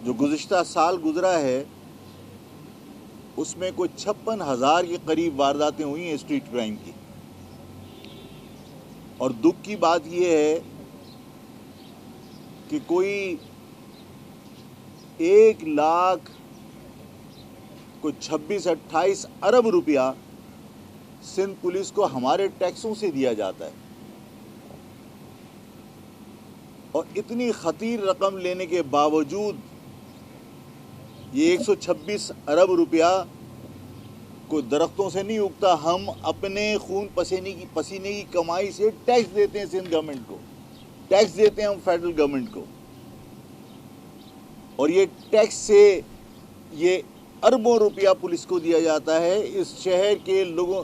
जो गुज़िश्ता साल गुजरा है उसमें कोई 56,000 के करीब वारदातें हुई हैं स्ट्रीट क्राइम की। और दुख की बात यह है कि कोई 1 लाख कोई 26-28 अरब रुपया सिंध पुलिस को हमारे टैक्सों से दिया जाता है। और इतनी खतीर रकम लेने के बावजूद ये 126 अरब रुपया कोई दरख्तों से नहीं उगता। हम अपने खून पसीने की कमाई से टैक्स देते हैं सिंध गवर्नमेंट को, टैक्स देते हैं हम फेडरल गवर्नमेंट को। और ये टैक्स से ये अरबों रुपया पुलिस को दिया जाता है इस शहर के लोगों,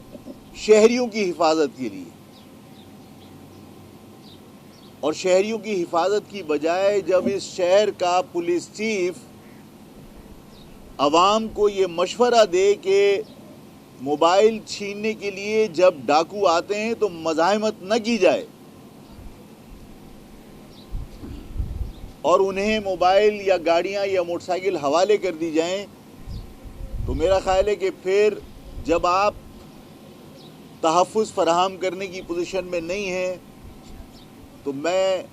शहरियों की हिफाजत के लिए। और शहरियों की हिफाजत की बजाय जब इस शहर का पुलिस चीफ अवाम को ये मशवरा दे कि मोबाइल छीनने के लिए जब डाकू आते हैं तो मज़ाहमत न की जाए और उन्हें मोबाइल या गाड़ियां या मोटरसाइकिल हवाले कर दी जाएं, तो मेरा ख्याल है कि फिर जब आप तहफ़्फ़ुज़ फराहम करने की पोजीशन में नहीं हैं तो मैं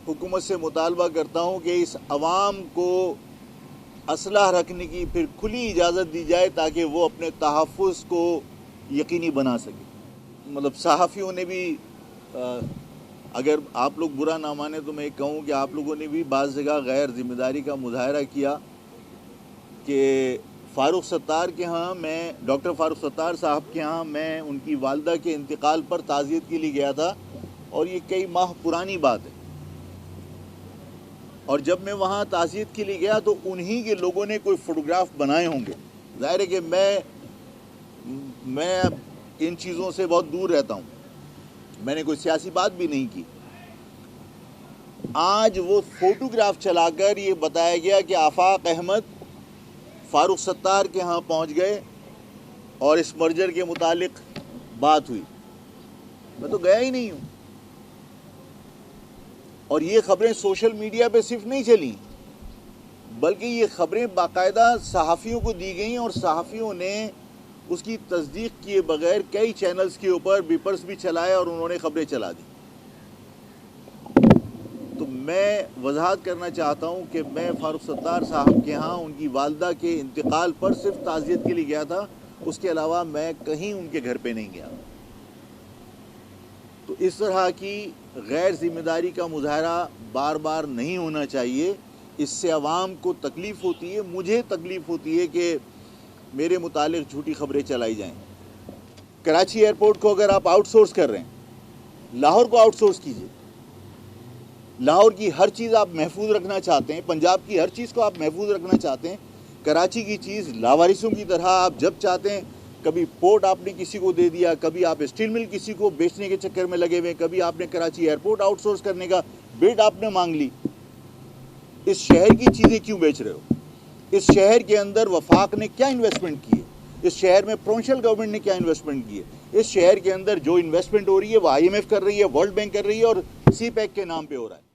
हुकूमत से मुतालबा करता हूं कि इस अवाम को असलाह रखने की फिर खुली इजाज़त दी जाए ताकि वो अपने तहफ़्फ़ुज़ को यकीनी बना सके। मतलब सहाफ़ियों ने भी अगर आप लोग बुरा ना माने तो मैं कहूँ कि आप लोगों ने भी बाज़ जगह गैर ज़िम्मेदारी का मुज़ाहरा किया कि फ़ारूक सत्तार के यहाँ मैं डॉक्टर फ़ारूक सत्तार साहब के यहाँ मैं उनकी वालदा के इंतकाल पर ताज़ियत के लिए गया था और ये कई माह पुरानी बात है। और जब मैं वहाँ ताज़ियत के लिए गया तो उन्हीं के लोगों ने कोई फ़ोटोग्राफ बनाए होंगे। ज़ाहिर है कि मैं इन चीज़ों से बहुत दूर रहता हूँ, मैंने कोई सियासी बात भी नहीं की। आज वो फ़ोटोग्राफ चलाकर ये बताया गया कि आफाक अहमद फ़ारूक सत्तार के यहाँ पहुँच गए और इस मर्जर के मुतालिक बात हुई। मैं तो गया ही नहीं हूँ। और ये खबरें सोशल मीडिया पे सिर्फ नहीं चली बल्कि ये खबरें बाकायदा सहाफ़ियों को दी गई और सहाफ़ियों ने उसकी तस्दीक किए बगैर कई चैनल्स के ऊपर बिपर्स भी चलाए और उन्होंने खबरें चला दी। तो मैं वजाहत करना चाहता हूँ कि मैं फ़ारूक सत्तार साहब के यहाँ उनकी वालदा के इंतकाल पर सिर्फ ताज़ियत के लिए गया था, उसके अलावा मैं कहीं उनके घर पे नहीं गया। तो इस तरह की गैर ज़िम्मेदारी का मुज़ाहरा बार बार नहीं होना चाहिए। इससे अवाम को तकलीफ़ होती है, मुझे तकलीफ़ होती है कि मेरे मुतालिक झूठी खबरें चलाई जाएं। कराची एयरपोर्ट को अगर आप आउटसोर्स कर रहे हैं, लाहौर को आउटसोर्स कीजिए। लाहौर की हर चीज़ आप महफूज रखना चाहते हैं, पंजाब की हर चीज़ को आप महफूज रखना चाहते हैं, कराची की चीज़ लावारिसों की तरह आप जब चाहते हैं, कभी पोर्ट आपने किसी को दे दिया, कभी आप स्टील मिल किसी को बेचने के चक्कर में लगे हुए, कभी आपने कराची एयरपोर्ट आउटसोर्स करने का बिड आपने मांग ली। इस शहर की चीज़ें क्यों बेच रहे हो? इस शहर के अंदर वफाक ने क्या इन्वेस्टमेंट की है? इस शहर में प्रोविंशियल गवर्नमेंट ने क्या इन्वेस्टमेंट की है? इस शहर के अंदर जो इन्वेस्टमेंट हो रही है वो IMF कर रही है, वर्ल्ड बैंक कर रही है और CPEC के नाम पे हो रहा है।